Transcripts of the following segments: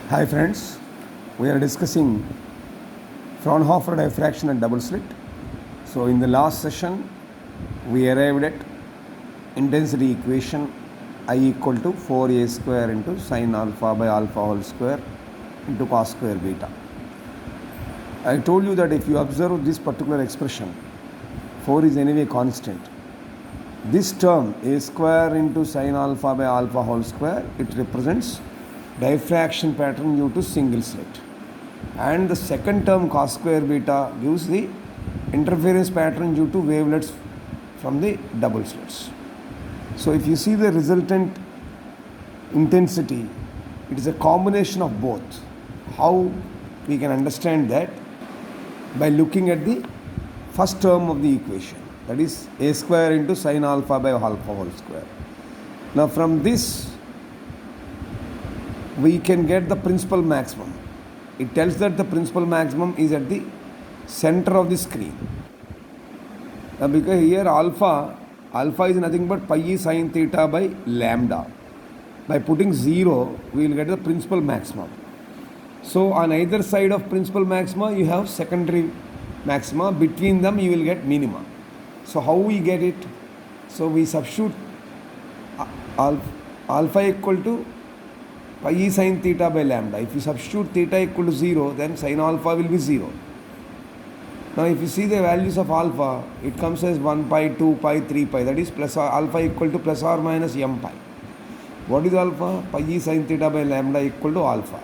Hi friends, we are discussing Fraunhofer diffraction and double slit. So in the last session, we arrived at intensity equation I equal to 4a square into sine alpha by alpha whole square into cos square beta. I told you that if you observe this particular expression, 4 is anyway constant. This term a square into sine alpha by alpha whole square, it represents diffraction pattern due to single slit, and the second term cos square beta gives the interference pattern due to wavelets from the double slits. So if you see the resultant intensity, it is a combination of both. How we can understand that? By looking at the first term of the equation, that is a square into sine alpha by alpha whole square. Now from this we can get the principal maximum. It tells that the principal maximum is at the center of the screen. Now because here alpha is nothing but pi e sine theta by lambda. By putting 0, we will get the principal maximum. So on either side of principal maxima you have secondary maxima, between them you will get minima. So how we get it? So we substitute alpha equal to pi e sine theta by lambda. If you substitute theta equal to 0, then sine alpha will be 0. Now if you see the values of alpha, it comes as 1 pi, 2 pi, 3 pi, that is plus alpha equal to plus or minus m pi. What is alpha? Pi e sine theta by lambda equal to alpha.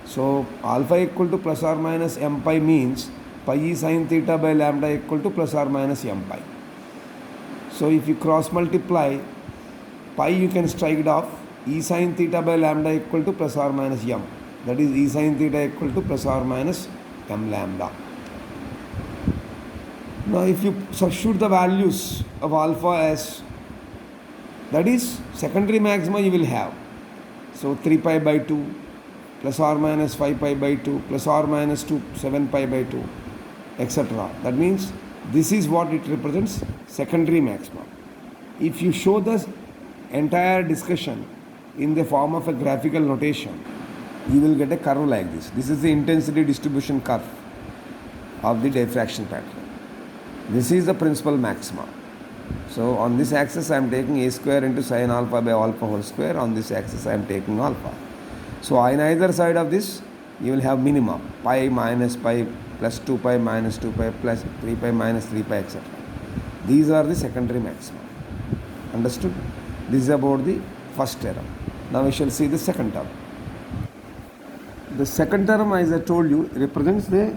So alpha equal to plus or minus m pi means pi e sine theta by lambda equal to plus or minus m pi. So if you cross multiply, pi you can strike it off, e sine theta by lambda equal to plus or minus m, that is e sine theta equal to plus or minus m lambda. Now if you substitute the values of alpha as, that is secondary maxima you will have, so 3 pi by 2 plus or minus 5 pi by 2 plus or minus 7 pi by 2, etc. That means this is what it represents, secondary maximum. If you show the entire discussion in the form of a graphical notation, you will get a curve like this. This is the intensity distribution curve of the diffraction pattern. This is the principal maxima. So on this axis I am taking a square into sine alpha by alpha whole square. On this axis I am taking alpha. So on either side of this you will have minima, pi minus pi plus 2 pi minus 2 pi plus 3 pi minus 3 pi, etc. These are the secondary maxima. Understood? This is about the first term. Now we shall see the second term. The second term, as I told you, represents the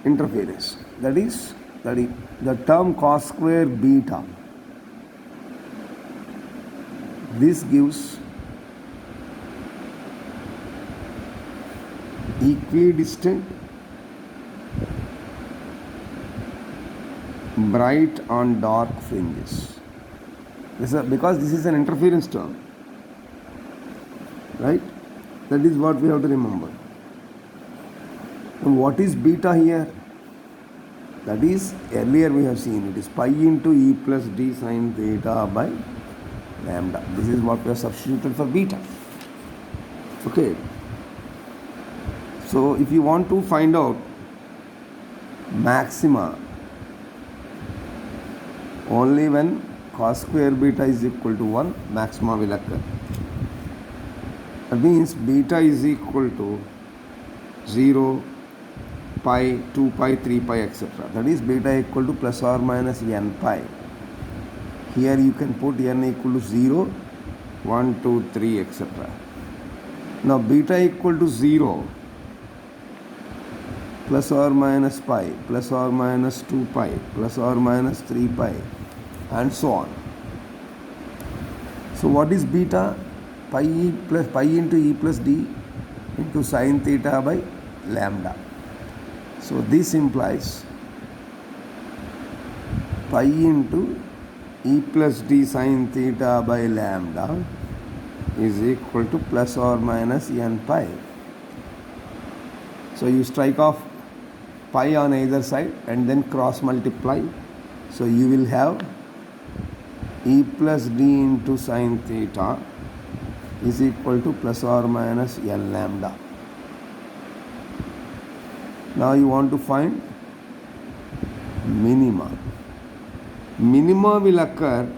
interference. That is the term cos square beta. This gives equidistant bright on dark fringes. Because this is an interference term, right? That is what we have to remember. And what is beta here? That is, earlier we have seen, it is pi into e plus d sine theta by lambda. This is what we have substituted for beta. Okay. So if you want to find out maxima only when cos square beta is equal to 1, maxima will occur. That means beta is equal to 0, pi, 2 pi, 3 pi, etc. That is beta equal to plus or minus n pi. Here you can put n equal to 0, 1, 2, 3, etc. Now beta equal to 0, plus or minus pi, plus or minus 2 pi, plus or minus 3 pi, and so on. So what is beta? Pi into e plus d into sine theta by lambda. So this implies pi into e plus d sine theta by lambda is equal to plus or minus n pi. So you strike off pi on either side and then cross multiply. So you will have e plus d into sine theta is equal to plus or minus L lambda. Now you want to find minima. Minima will occur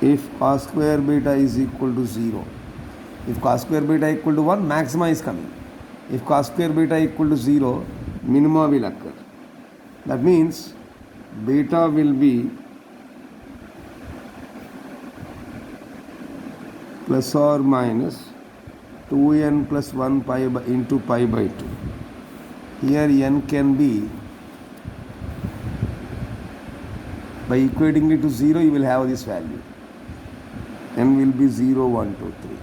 if cos square beta is equal to 0. If cos square beta equal to 1, maxima is coming. If cos square beta equal to 0, minima will occur. That means beta will be plus or minus 2n plus 1 pi by, into pi by 2. Here n can be, by equating it to 0, you will have this value. N will be 0, 1, 2, 3.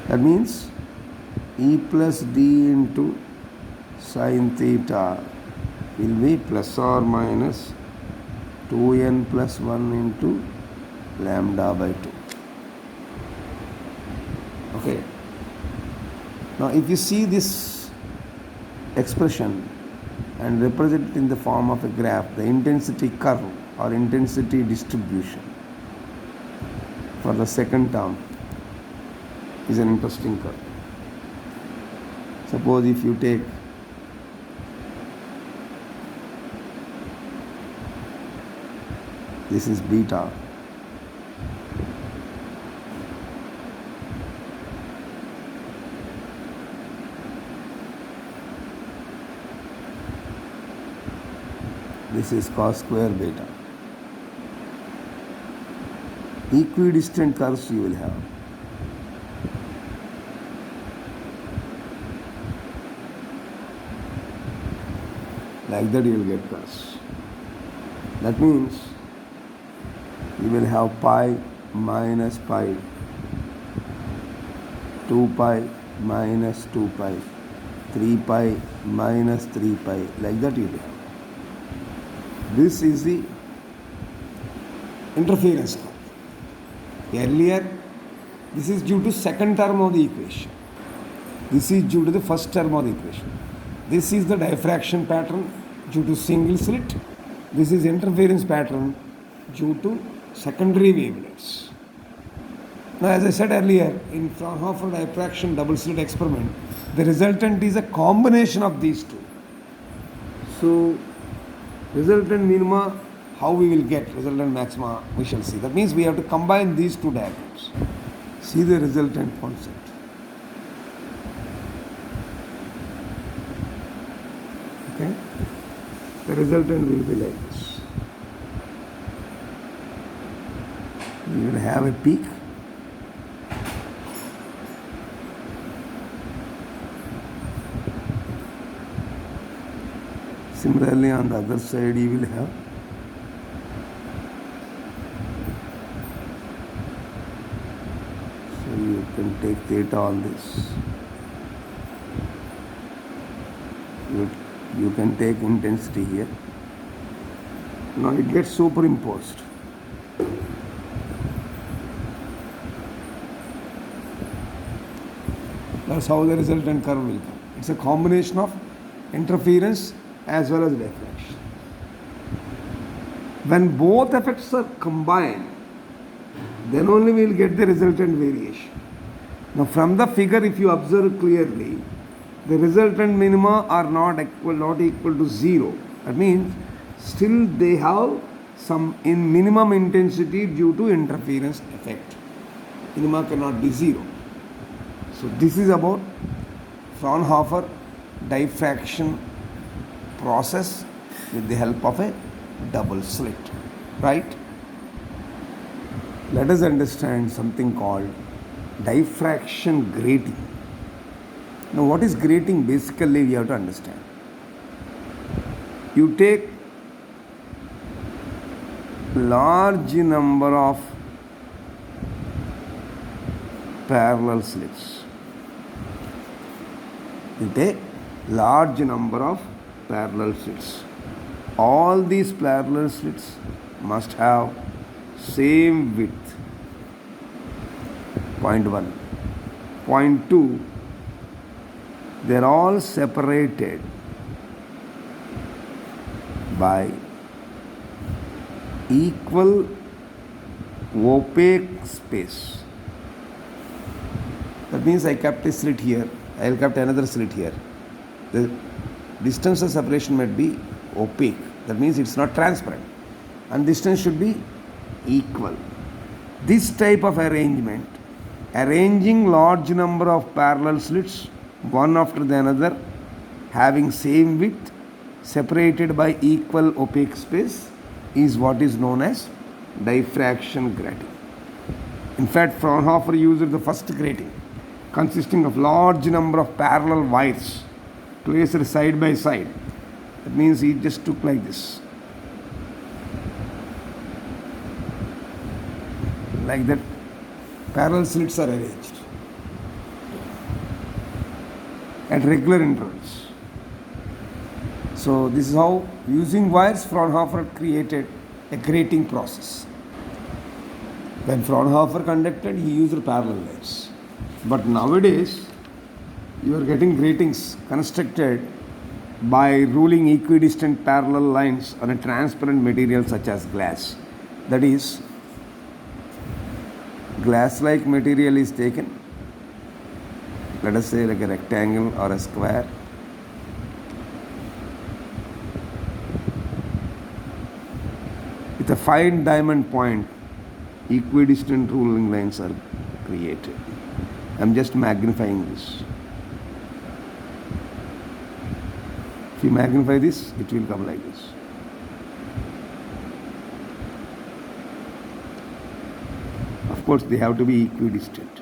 That means E plus D into sin theta will be plus or minus 2n plus 1 into lambda by 2. Okay. Now if you see this expression and represent it in the form of a graph, the intensity curve or intensity distribution for the second term is an interesting curve. Suppose if you take this is beta, this is cos square beta. Equidistant curves you will have. Like that you will get curves. That means you will have pi minus pi, 2 pi minus 2 pi, 3 pi minus 3 pi, like that you will have. This is the interference curve. Earlier, this is due to second term of the equation. This is due to the first term of the equation. This is the diffraction pattern due to single slit. This is interference pattern due to secondary wavelets. Now, as I said earlier, in Fraunhofer diffraction double slit experiment, the resultant is a combination of these two. So, resultant minima, how we will get resultant maxima, we shall see. That means we have to combine these two diagrams. See the resultant concept. Okay? The resultant will be like this. We will have a peak. Similarly, on the other side, you will have so you can take theta on this. You can take intensity here. Now it gets superimposed. That's how the resultant curve will come. It's a combination of interference as well as diffraction. When both effects are combined, then only we will get the resultant variation. Now from the figure, if you observe clearly, the resultant minima are not equal to 0. That means still they have some minimum intensity due to interference effect. Minima cannot be 0. So this is about Fraunhofer diffraction process with the help of a double slit, right? Let us understand something called diffraction grating. Now what is grating? Basically we have to understand. You take large number of parallel slits. You take large number of parallel slits. All these parallel slits must have same width. Point 1. Point 2. They are all separated by equal opaque space. That means I kept a slit here, I will kept another slit here. The distance of separation might be opaque. That means it's not transparent. And distance should be equal. This type of arrangement, arranging large number of parallel slits, one after the another, having same width, separated by equal opaque space, is what is known as diffraction grating. In fact, Fraunhofer used the first grating, consisting of large number of parallel wires placed side by side. That means he just took like this. Like that, parallel slits are arranged at regular intervals. So this is how, using wires, Fraunhofer created a grating process. When Fraunhofer conducted, he used parallel lines. But nowadays, you are getting gratings constructed by ruling equidistant parallel lines on a transparent material such as glass. That is, glass-like material is taken, let us say like a rectangle or a square. With a fine diamond point, equidistant ruling lines are created. I am just magnifying this. If you magnify this, it will come like this. Of course, they have to be equidistant.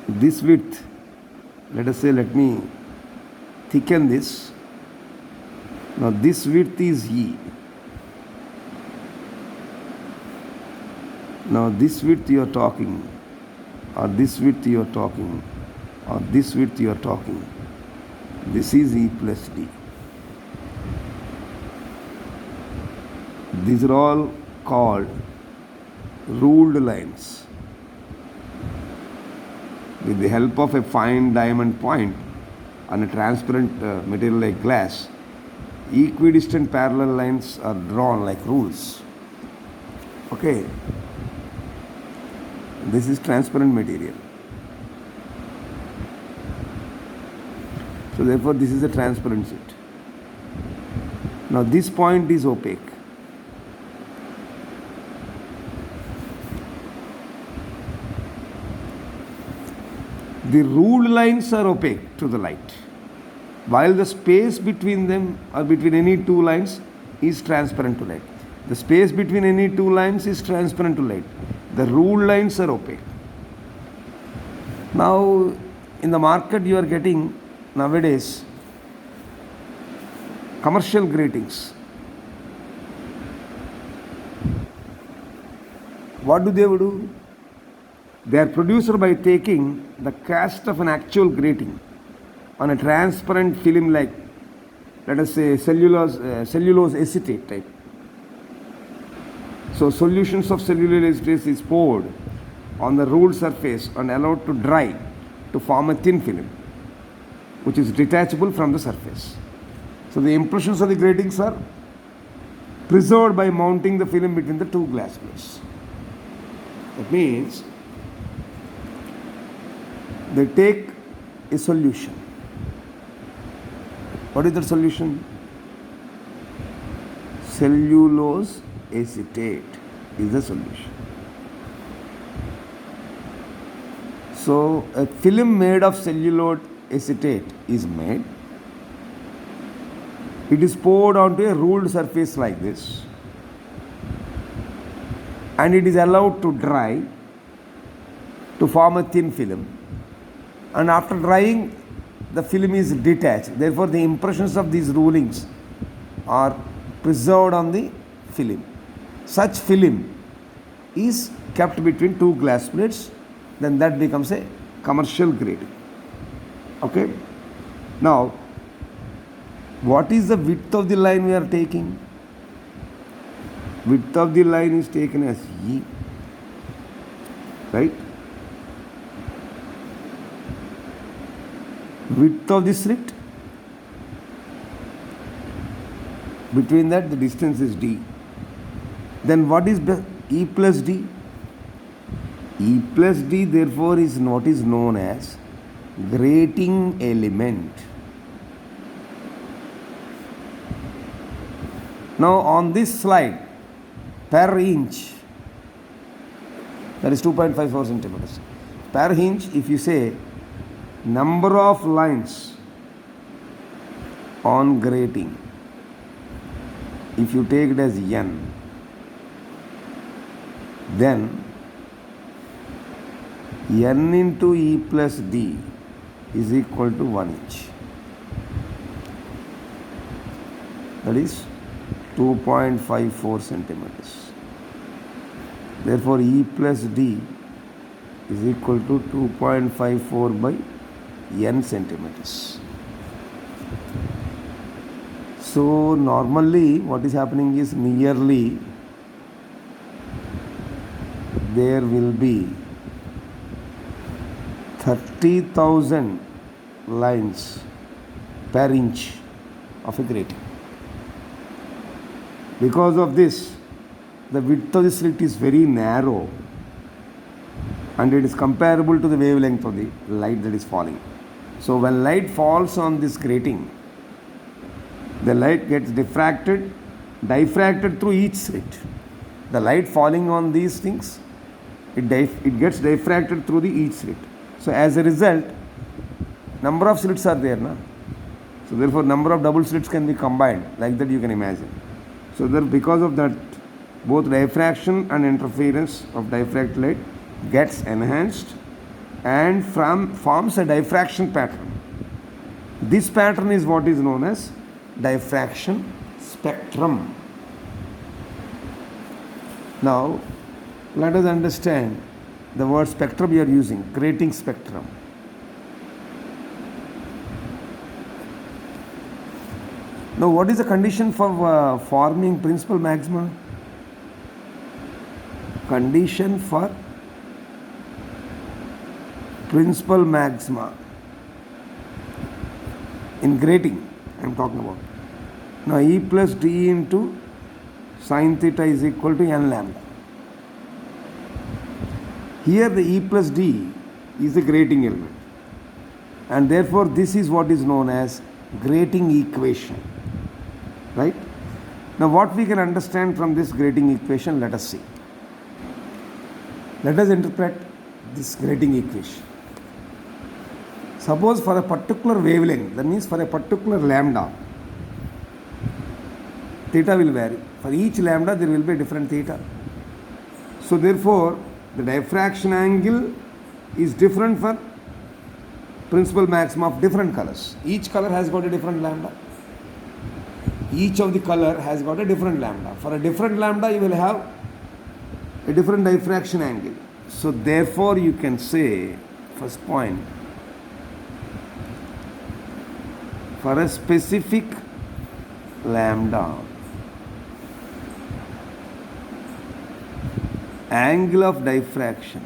This width, let us say, let me thicken this. Now this width is E. Now this width you are talking, or this width you are talking, or this width you are talking. This is E plus D. These are all called ruled lines. With the help of a fine diamond point on a transparent material like glass, equidistant parallel lines are drawn like rules. Okay. This is transparent material. So therefore this is a transparent sheet. Now this point is opaque. The ruled lines are opaque to the light, while the space between them or between any two lines is transparent to light. The space between any two lines is transparent to light. The ruled lines are opaque. Now, in the market you are getting nowadays commercial gratings. What do? They are produced by taking the cast of an actual grating on a transparent film like, let us say, cellulose acetate type. So solutions of cellulose acetate is poured on the ruled surface and allowed to dry to form a thin film, which is detachable from the surface. So the impressions of the gratings are preserved by mounting the film between the two glass plates. That means they take a solution. What is the solution? Cellulose acetate is the solution. So a film made of cellulose acetate is made. It is poured onto a ruled surface like this, and it is allowed to dry to form a thin film. And after drying, the film is detached. Therefore, the impressions of these rulings are preserved on the film. Such film is kept between two glass plates, then that becomes a commercial grating. Okay? Now, what is the width of the line we are taking? Width of the line is taken as E, right? Width of the slit Between that, the distance is d. Then what is E plus d? E plus d therefore is what is known as grating element. Now on this slide, per inch, that is 2.54 centimeters. Per inch, if you say number of lines on grating, if you take it as n, then n into E plus d is equal to 1 inch. That is 2.54 centimeters. Therefore, E plus d is equal to 2.54 by n centimeters. So, normally what is happening is nearly there will be 30,000 lines per inch of a grating. Because of this, the width of the slit is very narrow and it is comparable to the wavelength of the light that is falling. So when light falls on this grating, the light gets diffracted through each slit. The light falling on these things, it gets diffracted through the each slit. So as a result, number of slits are there, na? So therefore number of double slits can be combined, like that you can imagine. So that because of that, both diffraction and interference of diffracted light gets enhanced and forms a diffraction pattern. This pattern is what is known as diffraction spectrum. Now, let us understand the word spectrum we are using, grating spectrum. Now, what is the condition for forming principal maxima? Condition for principal maxima in grating I am talking about. Now, E plus d into sin theta is equal to n lambda. Here the E plus d is the grating element, and therefore this is what is known as grating equation. Right? Now what we can understand from this grating equation, let us see. Let us interpret this grating equation. Suppose for a particular wavelength, that means for a particular lambda, theta will vary. For each lambda there will be a different theta. So therefore the diffraction angle is different for principal maxima of different colors. Each color has got a different lambda. Each of the color has got a different lambda. For a different lambda, you will have a different diffraction angle. So therefore, you can say, first point, for a specific lambda, angle of diffraction,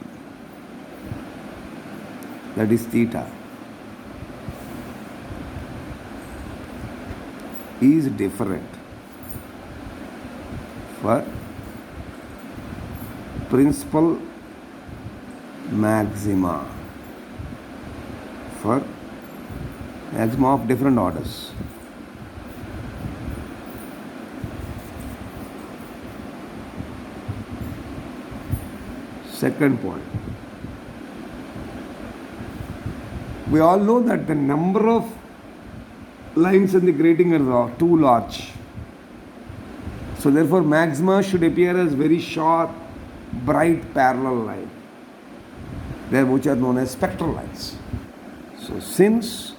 that is theta, is different for principal maxima, for maxima of different orders. Second point, we all know that the number of lines in the grating are too large. So therefore maxima should appear as very sharp, bright parallel line, which are known as spectral lines. So since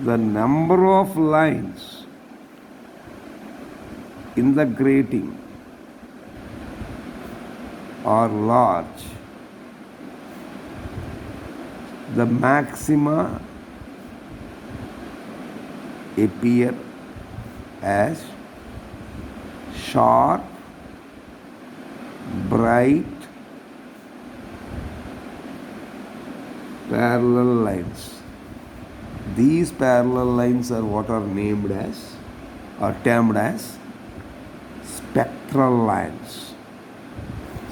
the number of lines in the grating are large, the maxima appear as sharp, bright, parallel lines. These parallel lines are what are named as are termed as spectral lines.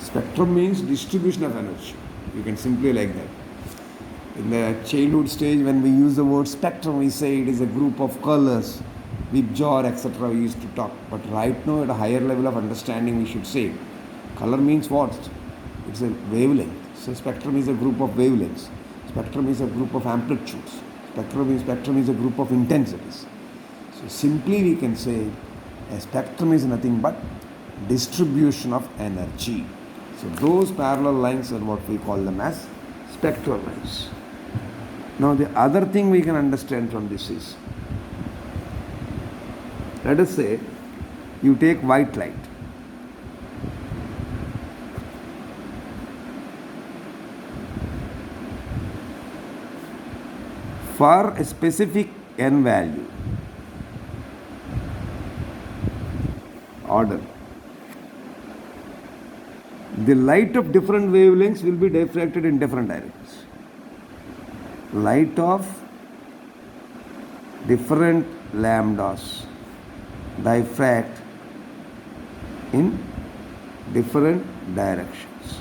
Spectrum means distribution of energy. You can simply like that. In the childhood stage, when we use the word spectrum, we say it is a group of colors, with jar, etc. We used to talk. But right now, at a higher level of understanding, we should say color means what? It's a wavelength. So spectrum is a group of wavelengths. Spectrum is a group of amplitudes. Spectrum is a group of intensities. So simply we can say a spectrum is nothing but distribution of energy. So those parallel lines are what we call them as spectral lines. Now the other thing we can understand from this is, let us say you take white light. For a specific n value, order, the light of different wavelengths will be diffracted in different directions. Light of different lambdas diffract in different directions.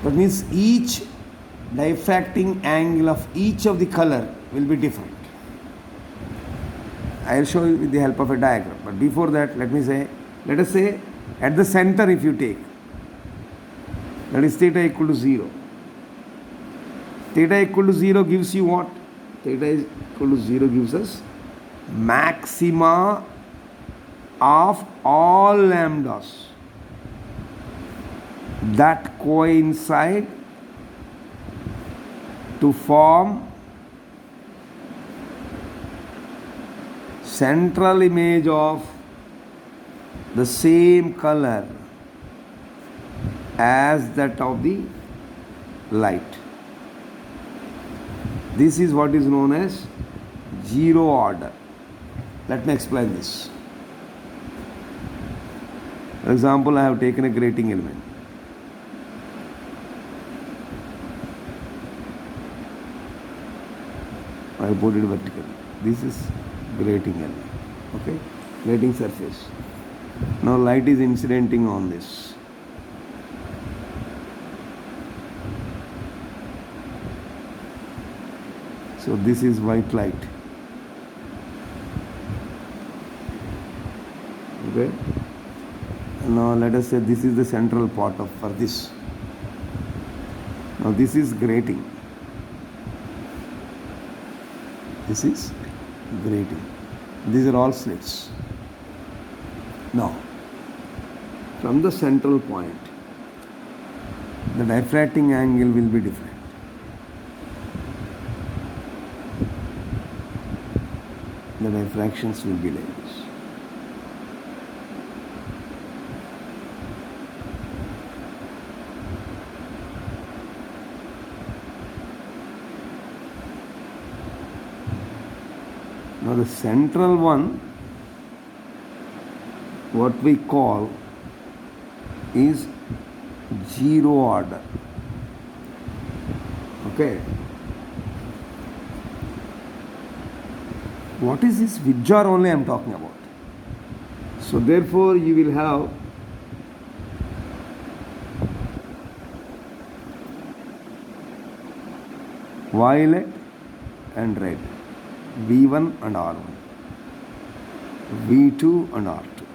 That means each diffracting angle of each of the color will be different. I will show you with the help of a diagram. But before that, let us say at the center if you take, that is theta equal to 0. Theta equal to 0 gives you what? Theta is equal to 0 gives us maxima of all lambdas that coincide to form central image of the same color as that of the light. This is what is known as zero order. Let me explain this. For example, I have taken a grating element. I put it vertically. This is grating element. Okay? Grating surface. Now light is incidenting on this. So this is white light. Okay? Now let us say this is the central part for this. Now this is grating. This is grating. These are all slits. Now, from the central point, the diffracting angle will be different. The diffractions will be like this. Now the central one, what we call is zero order. Okay. What is this with jar only I am talking about? So therefore you will have violet and red, V1 and R1, V2 and R2.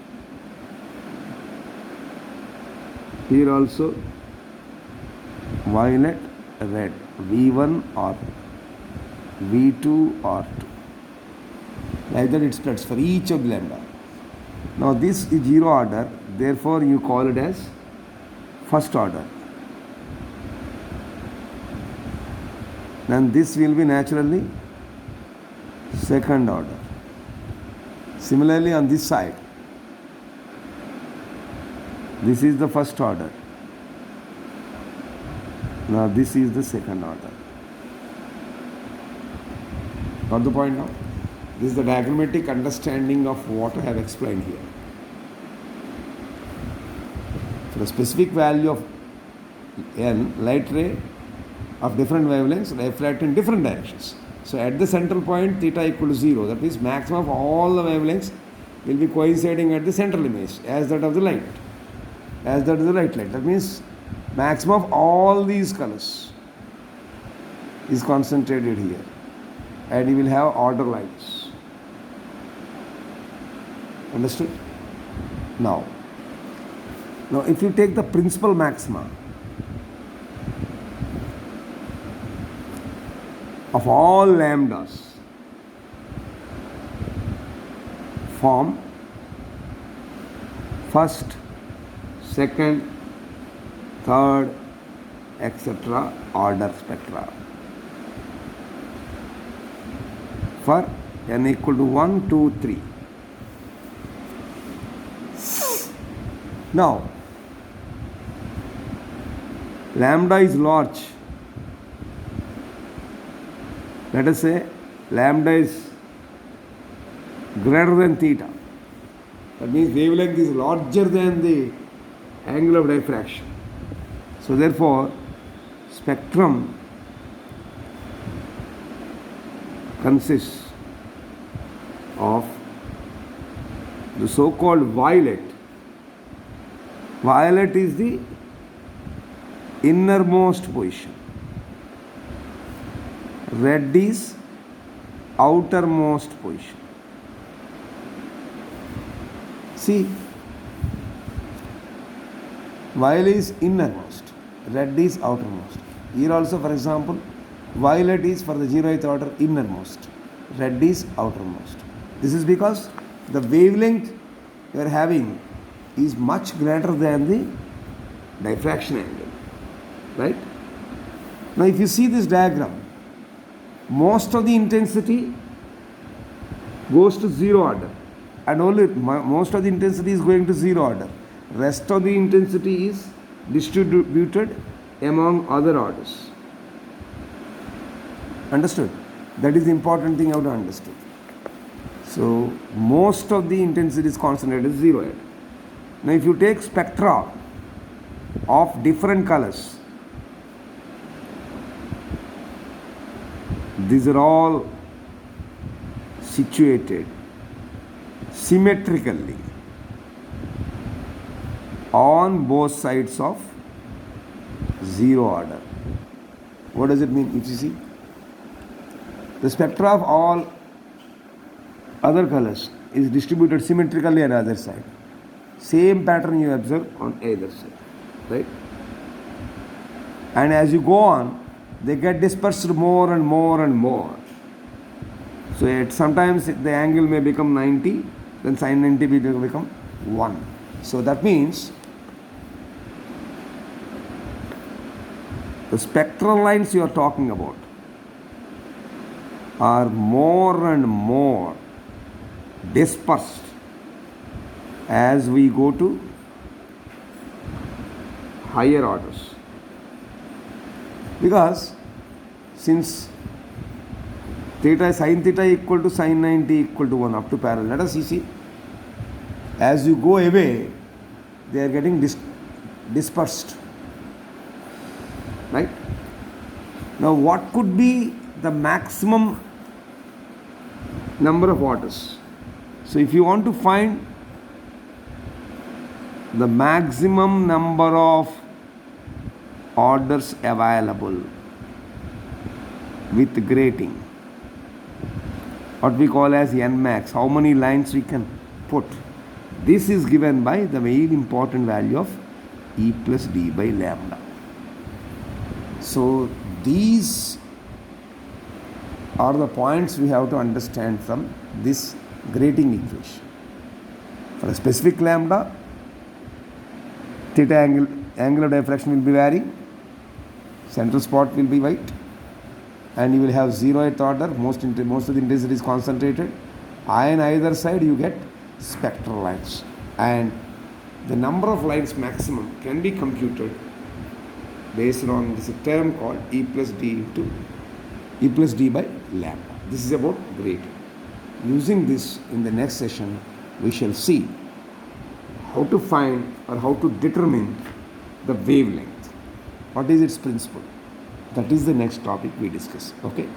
Here also violet, red, V1, R1, V2, R2. Like that it splits for each of the lambda. Now this is zero order, therefore you call it as first order. Then this will be naturally second order. Similarly on this side, this is the first order. Now this is the second order. Got the point now? This is the diagrammatic understanding of what I have explained here. For a specific value of n, light ray of different wavelengths reflect in different directions. So at the central point theta equal to 0. That means maximum of all the wavelengths will be coinciding at the central image as that of the light. As that of the light. That means maximum of all these colors is concentrated here. And you will have order lines. Understood? Now if you take the principal maxima of all lambdas form first, second, third, etc. order spectra for n equal to 1, 2, 3. Now, lambda is large. Let us say lambda is greater than theta. That means wavelength is larger than the angle of diffraction. So therefore, spectrum consists of the so-called violet. Violet is the innermost position. Red is outermost position. See, violet is innermost, red is outermost. Here also, for example, violet is for the 0th order innermost, red is outermost. This is because the wavelength you are having is much greater than the diffraction angle, right? Now if you see this diagram, most of the intensity goes to 0 order, and only most of the intensity is going to 0 order. Rest of the intensity is distributed among other orders. Understood? That is the important thing you have to understand. So most of the intensity is concentrated at 0 order. Now if you take spectra of different colors, these are all situated symmetrically on both sides of 0 order. What does it mean? If you see, the spectra of all other colors is distributed symmetrically on the other side. Same pattern you observe on either side, right? And as you go on, they get dispersed more and more and more. So sometimes the angle may become 90, then sin 90 will become 1. So that means the spectral lines you are talking about are more and more dispersed as we go to higher orders. Because since sin theta equal to sin 90 equal to 1 up to parallel, let us see, as you go away, they are getting dispersed. Right? Now what could be the maximum number of orders? So if you want to find the maximum number of orders available with grating, what we call as n max, how many lines we can put, this is given by the very important value of E plus D by lambda. So these are the points we have to understand from this grating equation. For a specific lambda, theta angle of diffraction will be varying, central spot will be white, and you will have 0th order, most of the intensity is concentrated. On either side you get spectral lines, and the number of lines maximum can be computed based on this term called E plus D by lambda. This is about grating. Using this, in the next session we shall see how to find or how to determine the wavelength. What is its principle? That is the next topic we discuss. Okay.